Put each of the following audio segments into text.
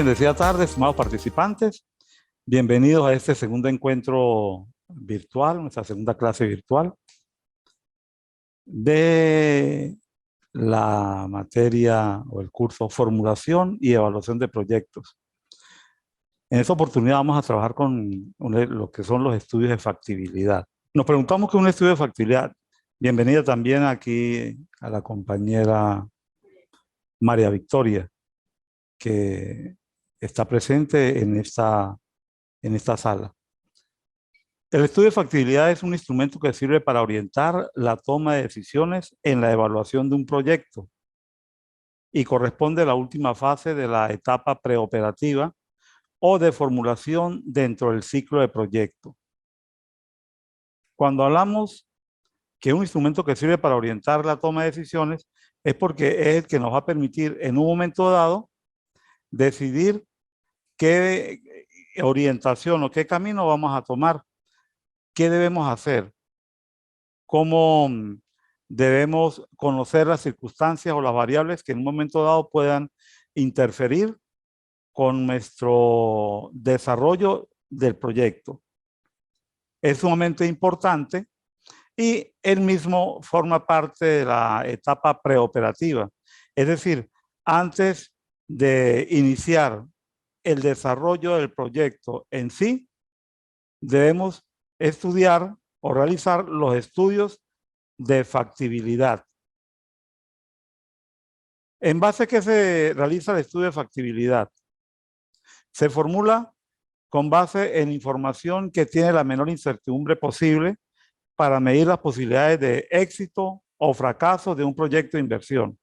bendecida tarde, estimados participantes. Bienvenidos a este segundo encuentro virtual, nuestra segunda clase virtual de la materia o el curso Formulación y Evaluación de Proyectos. En esta oportunidad vamos a trabajar con lo que son los estudios de factibilidad. Nos preguntamos qué es un estudio de factibilidad. Bienvenida también aquí a la compañera María Victoria, que está presente en esta sala. El estudio de factibilidad es un instrumento que sirve para orientar la toma de decisiones en la evaluación de un proyecto y corresponde a la última fase de la etapa preoperativa o de formulación dentro del ciclo de proyecto. Cuando hablamos que un instrumento que sirve para orientar la toma de decisiones es porque es el que nos va a permitir en un momento dado decidir qué orientación o qué camino vamos a tomar, qué debemos hacer, cómo debemos conocer las circunstancias o las variables que en un momento dado puedan interferir con nuestro desarrollo del proyecto. Es sumamente importante y él mismo forma parte de la etapa preoperativa. Es decir, antes de iniciar el desarrollo del proyecto en sí, debemos estudiar o realizar los estudios de factibilidad. ¿En base a qué se realiza el estudio de factibilidad? Se formula con base en información que tiene la menor incertidumbre posible para medir las posibilidades de éxito o fracaso de un proyecto de inversión.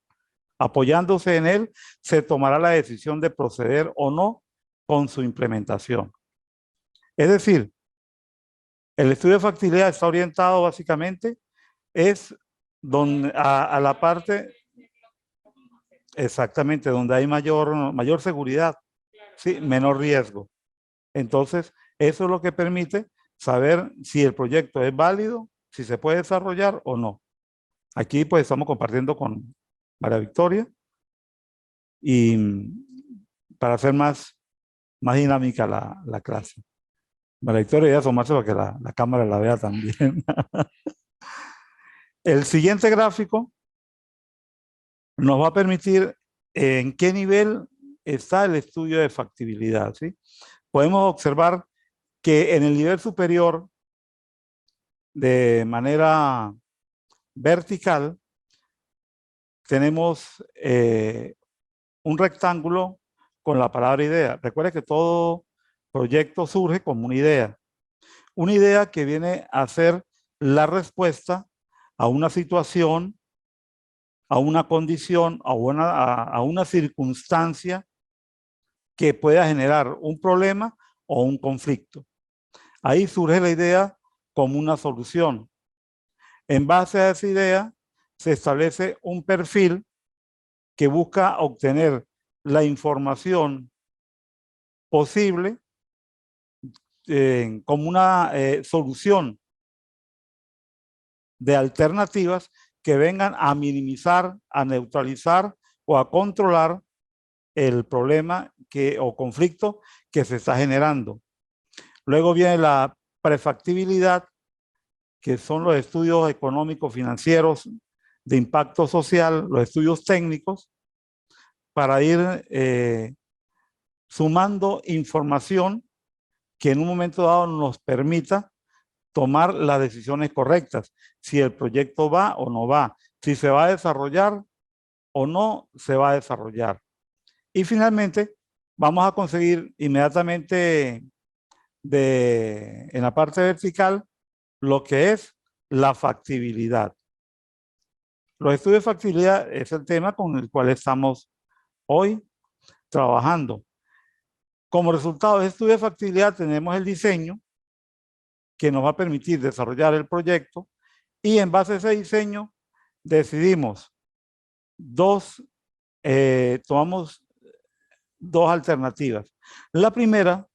Apoyándose en él, se tomará la decisión de proceder o no con su implementación. Es decir, el estudio de factibilidad está orientado básicamente a la parte exactamente donde hay mayor seguridad, ¿sí? Menor riesgo. Entonces, eso es lo que permite saber si el proyecto es válido, si se puede desarrollar o no. Aquí pues estamos compartiendo con María Victoria y para hacer más dinámica la clase. María Victoria, voy a asomarse para que la cámara la vea también. El siguiente gráfico nos va a permitir en qué nivel está el estudio de factibilidad, ¿sí? Podemos observar que en el nivel superior, de manera vertical, tenemos un rectángulo con la palabra idea. Recuerde que todo proyecto surge como una idea que viene a ser la respuesta a una situación, a una condición, a una circunstancia que pueda generar un problema o un conflicto. Ahí surge la idea como una solución. En base a esa idea se establece un perfil que busca obtener la información posible como una solución de alternativas que vengan a minimizar, a neutralizar o a controlar el problema o conflicto que se está generando. Luego viene la prefactibilidad, que son los estudios económicos, financieros, de impacto social, los estudios técnicos, para ir sumando información que en un momento dado nos permita tomar las decisiones correctas, si el proyecto va o no va, si se va a desarrollar o no se va a desarrollar. Y finalmente, vamos a conseguir inmediatamente en la parte vertical lo que es la factibilidad. Los estudios de factibilidad es el tema con el cual estamos hoy trabajando. Como resultado de estudio de factibilidad tenemos el diseño que nos va a permitir desarrollar el proyecto y en base a ese diseño decidimos tomamos dos alternativas. La primera,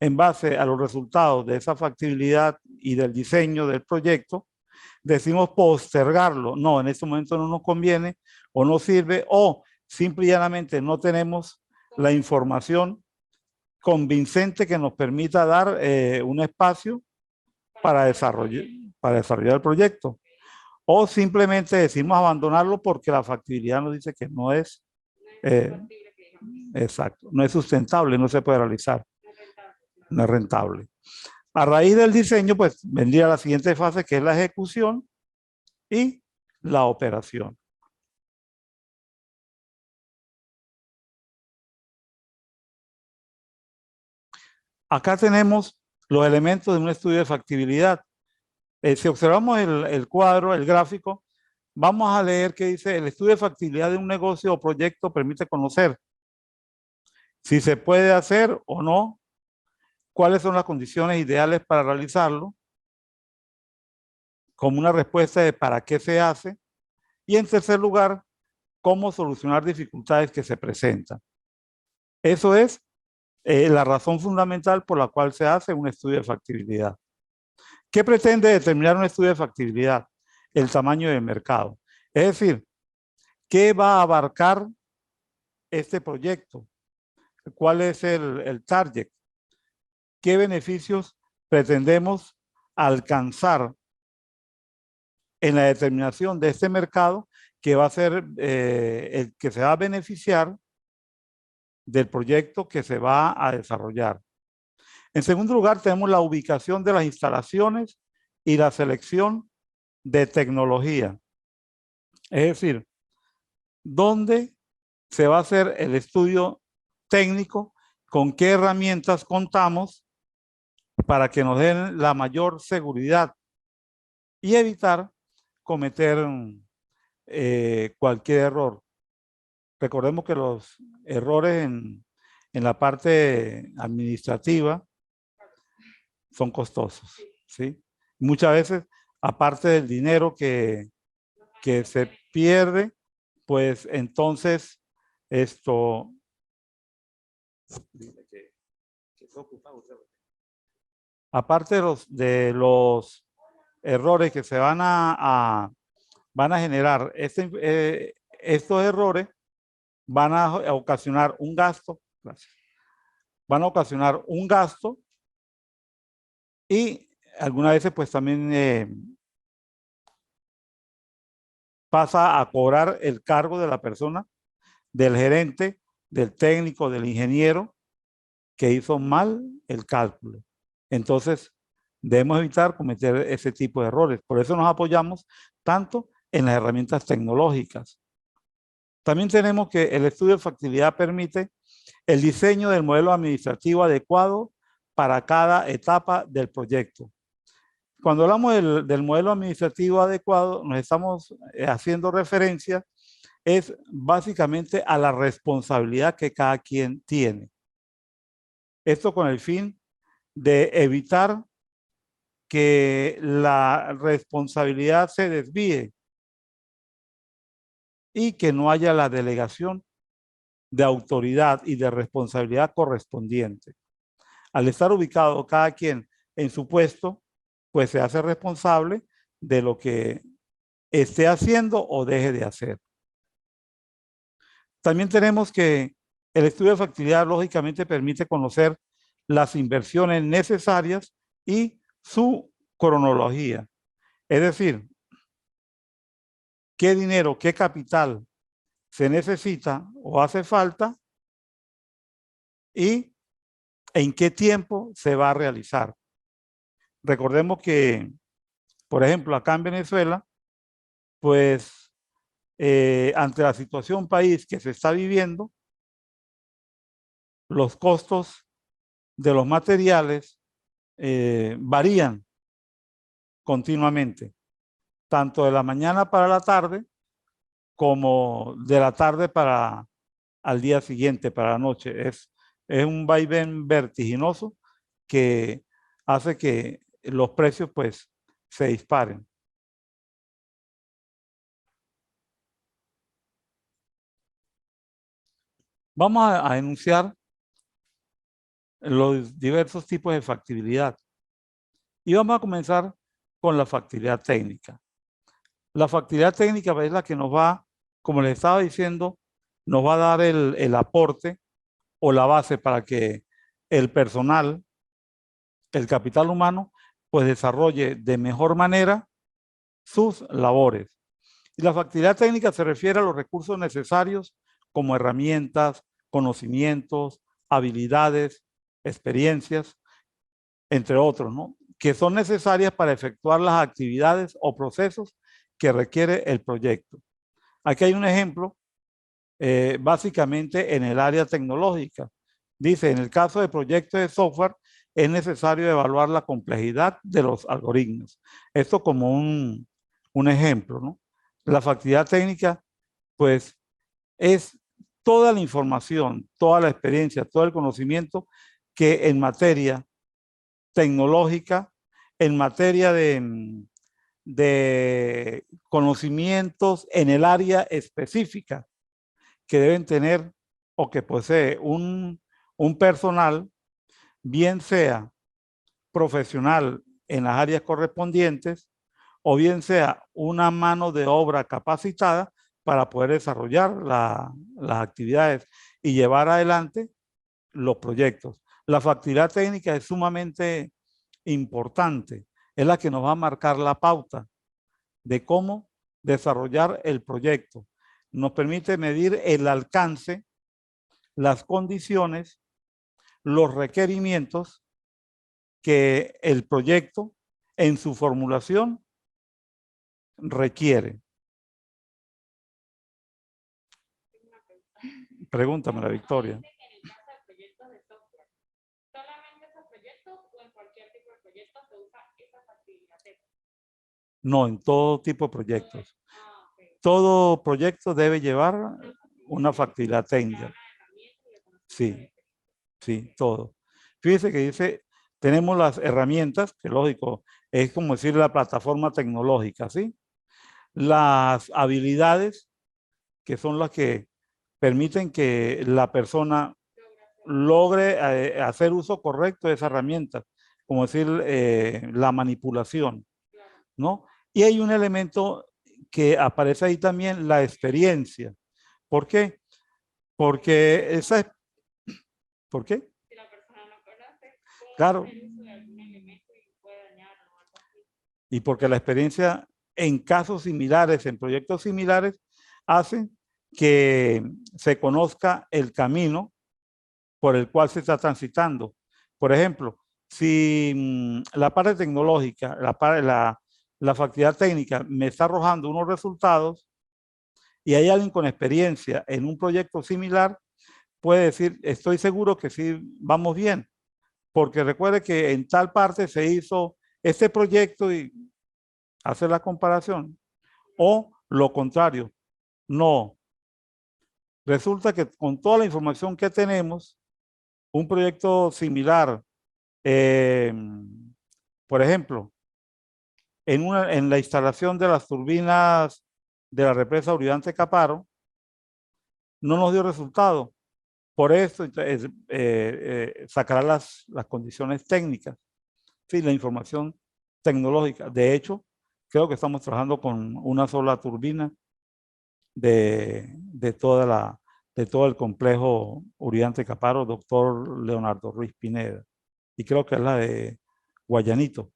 en base a los resultados de esa factibilidad y del diseño del proyecto, decimos postergarlo. No, en este momento no nos conviene o no sirve o simple y llanamente no tenemos la información convincente que nos permita dar un espacio para desarrollar el proyecto. O simplemente decimos abandonarlo porque la factibilidad nos dice que no es exacto, no es sustentable, no se puede realizar, no es rentable. A raíz del diseño, pues vendría la siguiente fase, que es la ejecución y la operación. Acá tenemos los elementos de un estudio de factibilidad. Si observamos el cuadro, el gráfico, vamos a leer que dice: el estudio de factibilidad de un negocio o proyecto permite conocer si se puede hacer o no, cuáles son las condiciones ideales para realizarlo, como una respuesta de para qué se hace, y en tercer lugar, cómo solucionar dificultades que se presentan. Eso es la razón fundamental por la cual se hace un estudio de factibilidad. ¿Qué pretende determinar un estudio de factibilidad? El tamaño del mercado. Es decir, ¿qué va a abarcar este proyecto? ¿Cuál es el target? ¿Qué beneficios pretendemos alcanzar en la determinación de este mercado que va a ser el que se va a beneficiar del proyecto que se va a desarrollar? En segundo lugar, tenemos la ubicación de las instalaciones y la selección de tecnología. Es decir, ¿dónde se va a hacer el estudio técnico? ¿Con qué herramientas contamos para que nos den la mayor seguridad y evitar cometer cualquier error? Recordemos que los errores en la parte administrativa son costosos, ¿sí? Muchas veces, aparte del dinero que se pierde, pues entonces esto... Aparte de los errores que se van a generar, estos errores van a ocasionar un gasto, gracias, van a ocasionar un gasto y algunas veces pues también pasa a cobrar el cargo de la persona, del gerente, del técnico, del ingeniero que hizo mal el cálculo. Entonces, debemos evitar cometer ese tipo de errores. Por eso nos apoyamos tanto en las herramientas tecnológicas. También tenemos que el estudio de factibilidad permite el diseño del modelo administrativo adecuado para cada etapa del proyecto. Cuando hablamos del modelo administrativo adecuado, nos estamos haciendo referencia es básicamente a la responsabilidad que cada quien tiene. Esto con el fin de evitar que la responsabilidad se desvíe y que no haya la delegación de autoridad y de responsabilidad correspondiente. Al estar ubicado cada quien en su puesto, pues se hace responsable de lo que esté haciendo o deje de hacer. También tenemos que el estudio de factibilidad lógicamente permite conocer las inversiones necesarias y su cronología. Es decir, qué dinero, qué capital se necesita o hace falta y en qué tiempo se va a realizar. Recordemos que, por ejemplo, acá en Venezuela, pues ante la situación país que se está viviendo, los costos de los materiales varían continuamente, tanto de la mañana para la tarde como de la tarde para al día siguiente, para la noche. Es un vaivén vertiginoso que hace que los precios pues se disparen. Vamos a enunciar los diversos tipos de factibilidad y vamos a comenzar con la factibilidad técnica. La factibilidad técnica es la que nos va, como les estaba diciendo, nos va a dar el aporte o la base para que el personal, el capital humano, pues desarrolle de mejor manera sus labores. Y la factibilidad técnica se refiere a los recursos necesarios como herramientas, conocimientos, habilidades, experiencias, entre otros, ¿no? Que son necesarias para efectuar las actividades o procesos que requiere el proyecto. Aquí hay un ejemplo, básicamente en el área tecnológica. Dice, en el caso de proyectos de software, es necesario evaluar la complejidad de los algoritmos. Esto como un ejemplo, ¿no? La factibilidad técnica, pues, es toda la información, toda la experiencia, todo el conocimiento que en materia tecnológica, en materia de conocimientos en el área específica que deben tener o que posee un personal, bien sea profesional en las áreas correspondientes o bien sea una mano de obra capacitada para poder desarrollar las actividades y llevar adelante los proyectos. La factibilidad técnica es sumamente importante, es la que nos va a marcar la pauta de cómo desarrollar el proyecto. Nos permite medir el alcance, las condiciones, los requerimientos que el proyecto en su formulación requiere. Pregúntame, la Victoria. No, en todo tipo de proyectos. Todo proyecto debe llevar una factibilidad técnica. Sí, sí, todo. Fíjese que dice, tenemos las herramientas, que lógico, es como decir la plataforma tecnológica, ¿sí? Las habilidades, que son las que permiten que la persona logre hacer uso correcto de esa herramienta, como decir la manipulación, ¿no? Y hay un elemento que aparece ahí también, la experiencia. ¿Por qué? Porque esa es... ¿Por qué? Claro. Y porque la experiencia en casos similares, en proyectos similares, hace que se conozca el camino por el cual se está transitando. Por ejemplo, si la parte tecnológica, la factibilidad técnica me está arrojando unos resultados y hay alguien con experiencia en un proyecto similar, puede decir, estoy seguro que sí vamos bien, porque recuerde que en tal parte se hizo este proyecto y hace la comparación. O lo contrario, no. Resulta que con toda la información que tenemos, un proyecto similar, eh, por ejemplo, en la instalación de las turbinas de la represa Uriarte Caparo, no nos dio resultado. Por eso sacará las condiciones técnicas, sí, la información tecnológica. De hecho, creo que estamos trabajando con una sola turbina de todo el complejo Uriarte Caparo, doctor Leonardo Ruiz Pineda. Y creo que es la de Guayanito,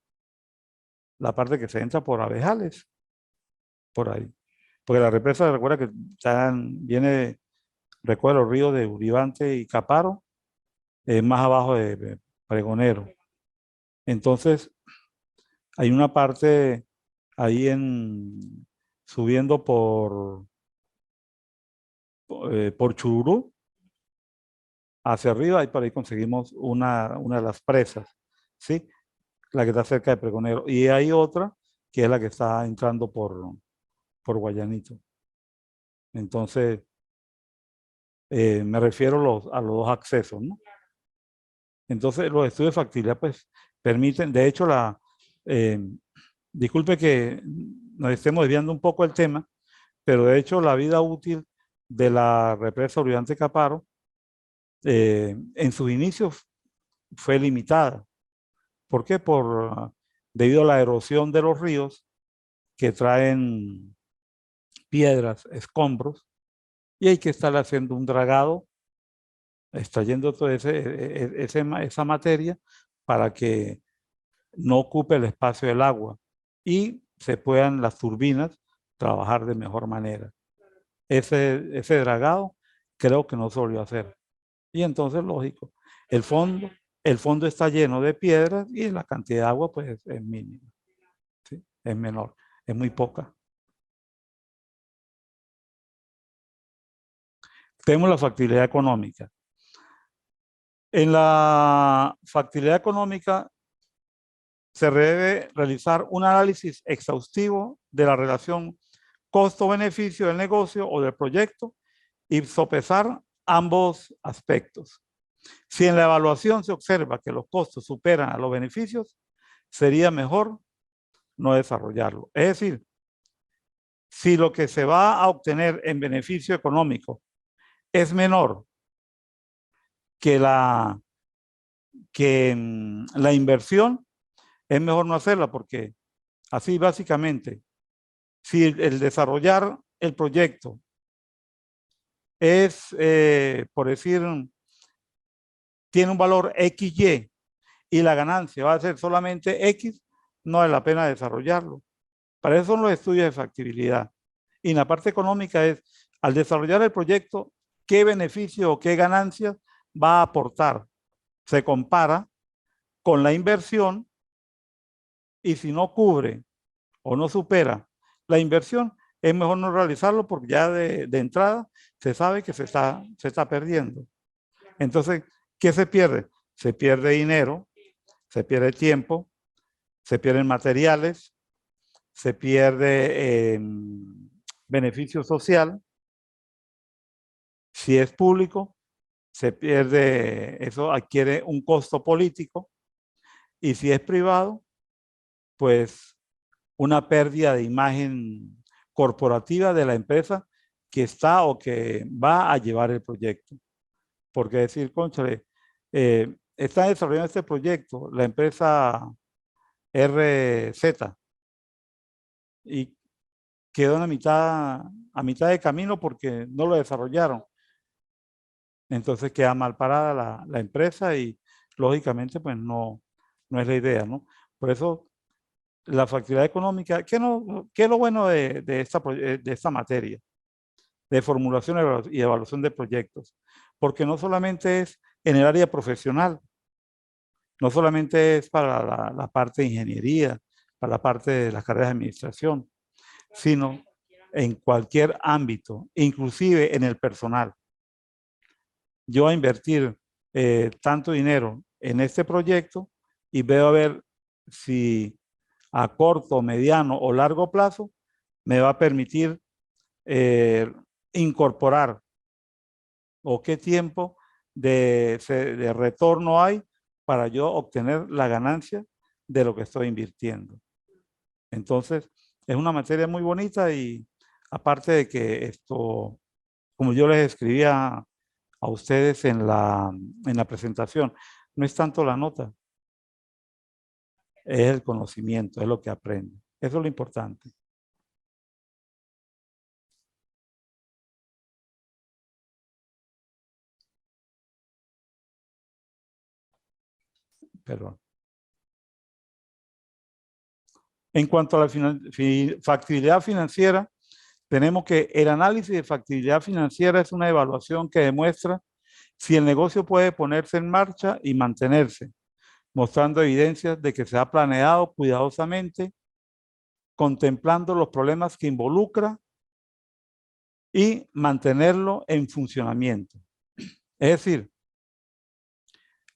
la parte que se entra por Abejales, por ahí. Porque la represa, recuerda que viene, recuerda los ríos de Uribante y Caparo, más abajo de Pregonero. Entonces, hay una parte ahí subiendo por Chururú, hacia arriba, y por ahí conseguimos una de las presas, ¿sí? La que está cerca de Pregonero. Y hay otra que es la que está entrando por Guayanito. Entonces, me refiero a los dos accesos, ¿no? Entonces, los estudios de factibilidad, pues, permiten, de hecho, eh, disculpe que nos estemos desviando un poco el tema, pero de hecho, la vida útil de la represa Uriarte Caparo, en sus inicios fue limitada. ¿Por qué? Debido a la erosión de los ríos que traen piedras, escombros, y hay que estar haciendo un dragado extrayendo toda esa materia para que no ocupe el espacio del agua y se puedan las turbinas trabajar de mejor manera. Ese dragado creo que no se volvió a hacer. Y entonces, lógico, el fondo, el fondo está lleno de piedras y la cantidad de agua pues es mínima, ¿sí? Es menor, es muy poca. Tenemos la factibilidad económica. En la factibilidad económica se debe realizar un análisis exhaustivo de la relación costo-beneficio del negocio o del proyecto y sopesar ambos aspectos. Si en la evaluación se observa que los costos superan a los beneficios, sería mejor no desarrollarlo. Es decir, si lo que se va a obtener en beneficio económico es menor que la inversión, es mejor no hacerla porque así básicamente, si el desarrollar el proyecto es, por decir, tiene un valor XY y la ganancia va a ser solamente X, no vale la pena desarrollarlo. Para eso son los estudios de factibilidad. Y en la parte económica es, al desarrollar el proyecto, qué beneficio o qué ganancias va a aportar. Se compara con la inversión y si no cubre o no supera la inversión, es mejor no realizarlo porque ya de entrada se sabe que se está perdiendo. Entonces, ¿qué se pierde? Se pierde dinero, se pierde tiempo, se pierden materiales, se pierde beneficio social. Si es público, se pierde, eso adquiere un costo político. Y si es privado, pues una pérdida de imagen corporativa de la empresa que está o que va a llevar el proyecto. Porque decir, cónchale, está desarrollando este proyecto la empresa RZ y quedó a mitad de camino porque no lo desarrollaron. Entonces queda mal parada la empresa y lógicamente pues no es la idea, ¿no? Por eso la factibilidad económica, ¿qué es lo bueno de esta materia? De formulación y evaluación de proyectos. Porque no solamente es en el área profesional, no solamente es para la parte de ingeniería, para la parte de las carreras de administración, sino en cualquier ámbito, inclusive en el personal. Yo a invertir tanto dinero en este proyecto y veo a ver si a corto, mediano o largo plazo me va a permitir incorporar o qué tiempo de retorno hay para yo obtener la ganancia de lo que estoy invirtiendo. Entonces, es una materia muy bonita y aparte de que esto, como yo les escribía a ustedes en la presentación, no es tanto la nota, es el conocimiento, es lo que aprende. Eso es lo importante. Perdón. En cuanto a la factibilidad financiera, tenemos que el análisis de factibilidad financiera es una evaluación que demuestra si el negocio puede ponerse en marcha y mantenerse, mostrando evidencias de que se ha planeado cuidadosamente, contemplando los problemas que involucra y mantenerlo en funcionamiento. Es decir,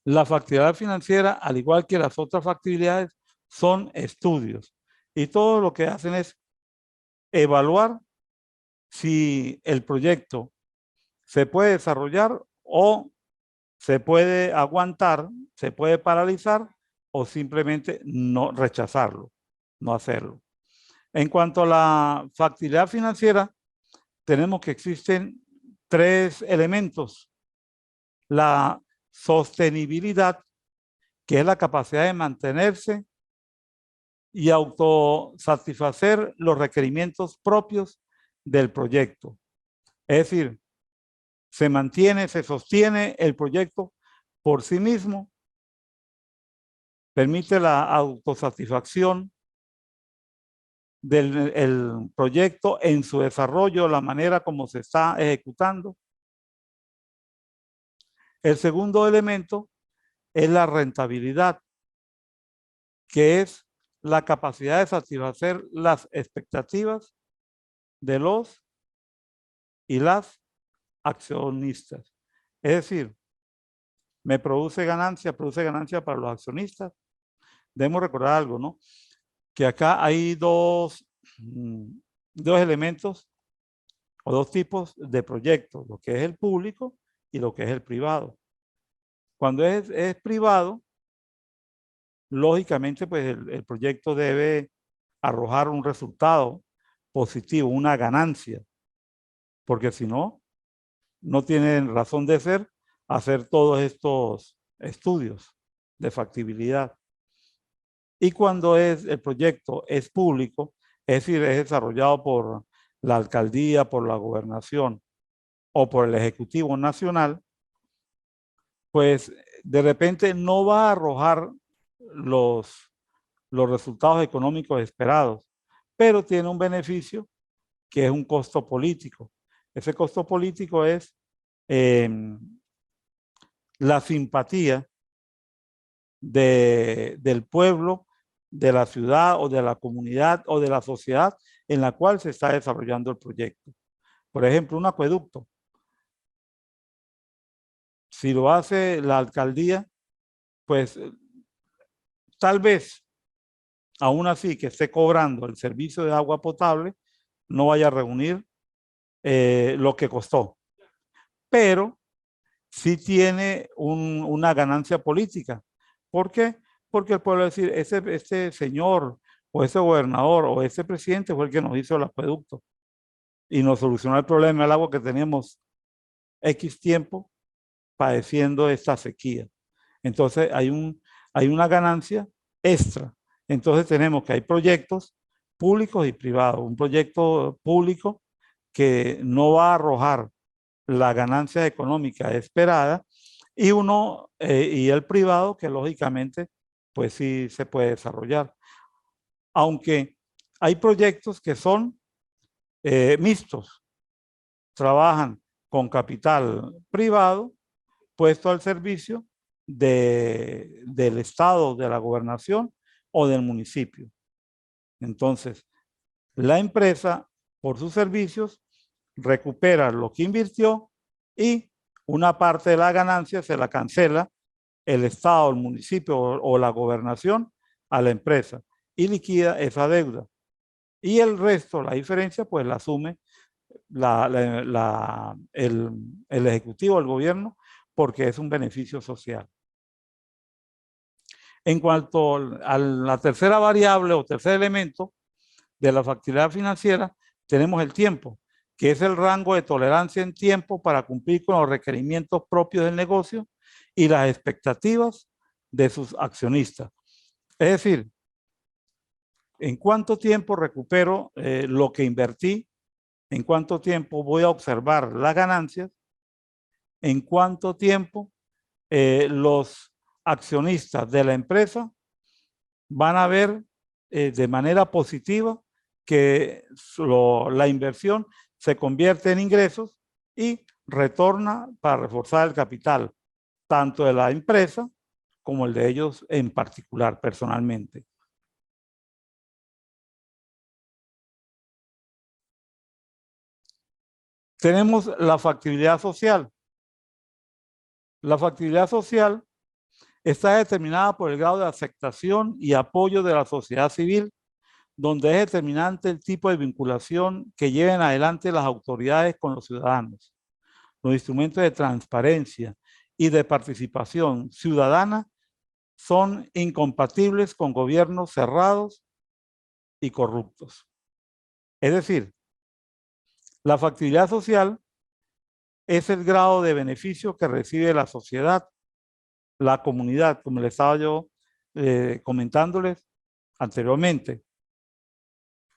la factibilidad financiera, al igual que las otras factibilidades, son estudios y todo lo que hacen es evaluar si el proyecto se puede desarrollar o se puede aguantar, se puede paralizar o simplemente no rechazarlo, no hacerlo. En cuanto a la factibilidad financiera, tenemos que existen tres elementos. La sostenibilidad, que es la capacidad de mantenerse y autosatisfacer los requerimientos propios del proyecto. Es decir, se mantiene, se sostiene el proyecto por sí mismo, permite la autosatisfacción del el proyecto en su desarrollo, la manera como se está ejecutando. El segundo elemento es la rentabilidad, que es la capacidad de satisfacer las expectativas de los y las accionistas. Es decir, me produce ganancia para los accionistas. Debemos recordar algo, ¿no? Que acá hay dos elementos o dos tipos de proyectos, lo que es el público y lo que es el privado. Cuando es privado, lógicamente, pues el proyecto debe arrojar un resultado positivo, una ganancia, porque si no, no tienen razón de ser hacer todos estos estudios de factibilidad. Y cuando el proyecto es público, es decir, es desarrollado por la alcaldía, por la gobernación o por el Ejecutivo Nacional, pues de repente no va a arrojar los resultados económicos esperados, pero tiene un beneficio que es un costo político. Ese costo político es la simpatía del pueblo, de la ciudad o de la comunidad o de la sociedad en la cual se está desarrollando el proyecto. Por ejemplo, un acueducto. Si lo hace la alcaldía, pues tal vez, aún así que esté cobrando el servicio de agua potable, no vaya a reunir lo que costó. Pero sí tiene una ganancia política. ¿Por qué? Porque el pueblo va a decir, ese señor o ese gobernador o ese presidente fue el que nos hizo el acueducto y nos solucionó el problema del agua que teníamos X tiempo padeciendo esta sequía. Entonces hay una ganancia extra. Entonces tenemos que hay proyectos públicos y privados. Un proyecto público que no va a arrojar la ganancia económica esperada y el privado que lógicamente pues sí se puede desarrollar. Aunque hay proyectos que son mixtos, trabajan con capital privado puesto al servicio del Estado, de la gobernación o del municipio. Entonces, la empresa, por sus servicios, recupera lo que invirtió y una parte de la ganancia se la cancela el Estado, el municipio o la gobernación a la empresa y liquida esa deuda. Y el resto, la diferencia, pues la asume el Ejecutivo, el gobierno, porque es un beneficio social. En cuanto a la tercera variable o tercer elemento de la factibilidad financiera, tenemos el tiempo, que es el rango de tolerancia en tiempo para cumplir con los requerimientos propios del negocio y las expectativas de sus accionistas. Es decir, ¿en cuánto tiempo recupero lo que invertí? ¿En cuánto tiempo voy a observar las ganancias? ¿En cuánto tiempo los accionistas de la empresa van a ver de manera positiva que la inversión se convierte en ingresos y retorna para reforzar el capital, tanto de la empresa como el de ellos en particular, personalmente? Tenemos la factibilidad social. La factibilidad social está determinada por el grado de aceptación y apoyo de la sociedad civil, donde es determinante el tipo de vinculación que lleven adelante las autoridades con los ciudadanos. Los instrumentos de transparencia y de participación ciudadana son incompatibles con gobiernos cerrados y corruptos. Es decir, la factibilidad social es el grado de beneficio que recibe la sociedad, la comunidad, como les estaba yo comentándoles anteriormente.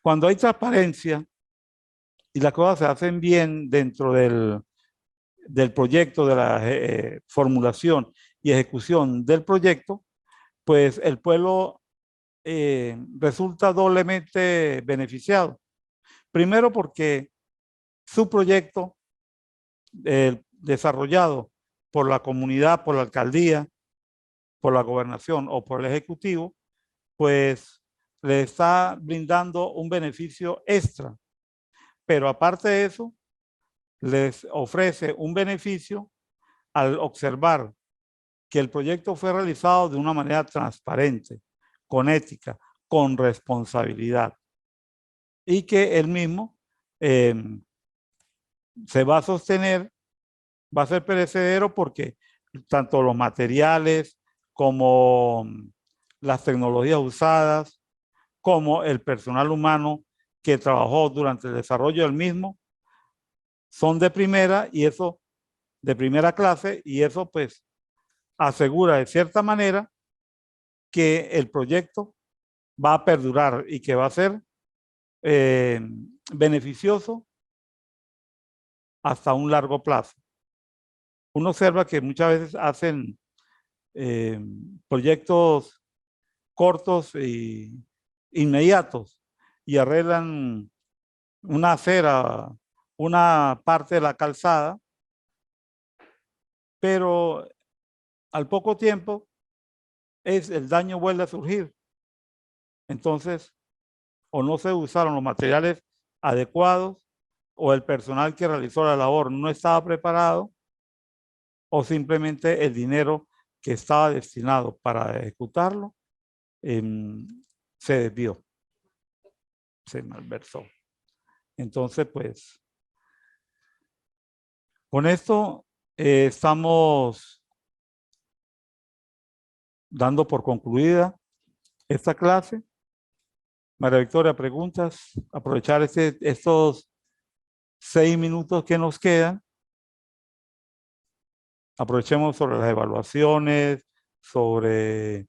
Cuando hay transparencia y las cosas se hacen bien dentro del proyecto, de la formulación y ejecución del proyecto, pues el pueblo resulta doblemente beneficiado. Primero porque su proyecto desarrollado por la comunidad, por la alcaldía, por la gobernación o por el ejecutivo, pues le está brindando un beneficio extra. Pero aparte de eso, les ofrece un beneficio al observar que el proyecto fue realizado de una manera transparente, con ética, con responsabilidad y que él mismo eh, se va a sostener, va a ser perecedero porque tanto los materiales como las tecnologías usadas, como el personal humano que trabajó durante el desarrollo del mismo, son de primera y eso, de primera clase, y eso pues asegura de cierta manera que el proyecto va a perdurar y que va a ser beneficioso hasta un largo plazo. Uno observa que muchas veces hacen eh, proyectos cortos e inmediatos y arreglan una acera, una parte de la calzada, pero al poco tiempo el daño vuelve a surgir. Entonces, o no se usaron los materiales adecuados, o el personal que realizó la labor no estaba preparado, o simplemente el dinero que estaba destinado para ejecutarlo eh, se desvió, se malversó. Entonces, pues, con esto estamos dando por concluida esta clase. María Victoria, preguntas, aprovechar estos 6 minutos que nos quedan. Aprovechemos sobre las evaluaciones, sobre...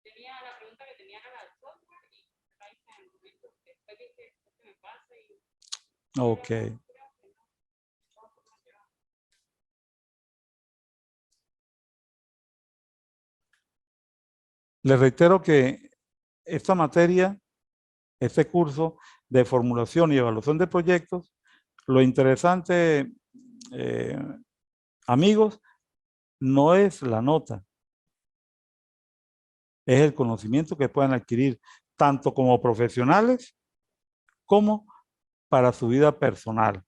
Tenía la pregunta que tenía era la software y la hice en el momento. Después dije, esto me pasa y... Ok. Les reitero que esta materia, este curso de formulación y evaluación de proyectos, lo interesante, eh, amigos, no es la nota, es el conocimiento que pueden adquirir tanto como profesionales como para su vida personal.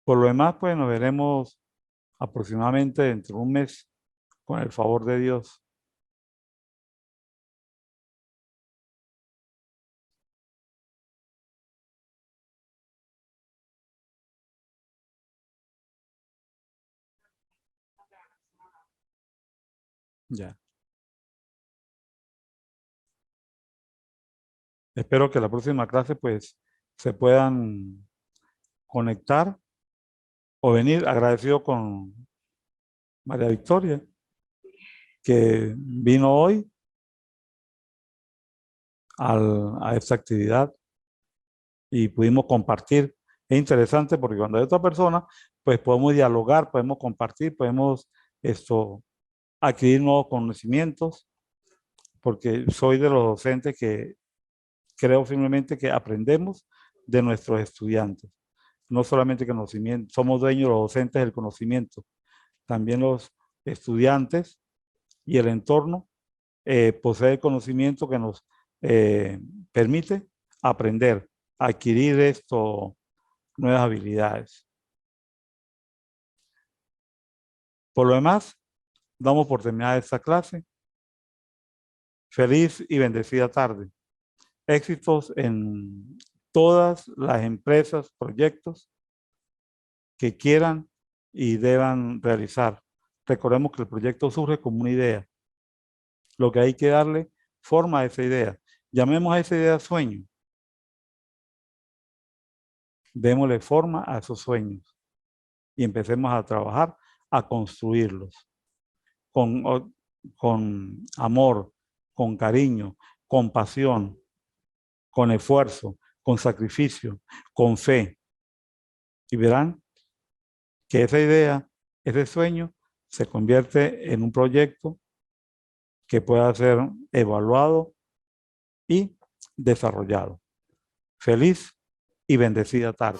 Por lo demás, pues nos veremos aproximadamente dentro de un mes, con el favor de Dios. Ya. Espero que la próxima clase, pues, se puedan conectar o venir. Agradecido con María Victoria, que vino hoy a esta actividad y pudimos compartir. Es interesante porque cuando hay otra persona, pues podemos dialogar, podemos compartir, podemos adquirir nuevos conocimientos, porque soy de los docentes que creo firmemente que aprendemos de nuestros estudiantes. No solamente conocimiento, somos dueños los docentes del conocimiento, también los estudiantes y el entorno posee conocimiento que nos eh, permite aprender, adquirir nuevas habilidades. Por lo demás, damos por terminada esta clase. Feliz y bendecida tarde. Éxitos en todas las empresas, proyectos que quieran y deban realizar. Recordemos que el proyecto surge como una idea. Lo que hay que darle forma a esa idea. Llamemos a esa idea sueño. Démosle forma a esos sueños y empecemos a trabajar, a construirlos. Con con amor, con cariño, con pasión, con esfuerzo, con sacrificio, con fe. Y verán que esa idea, ese sueño, se convierte en un proyecto que pueda ser evaluado y desarrollado. Feliz y bendecida tarde.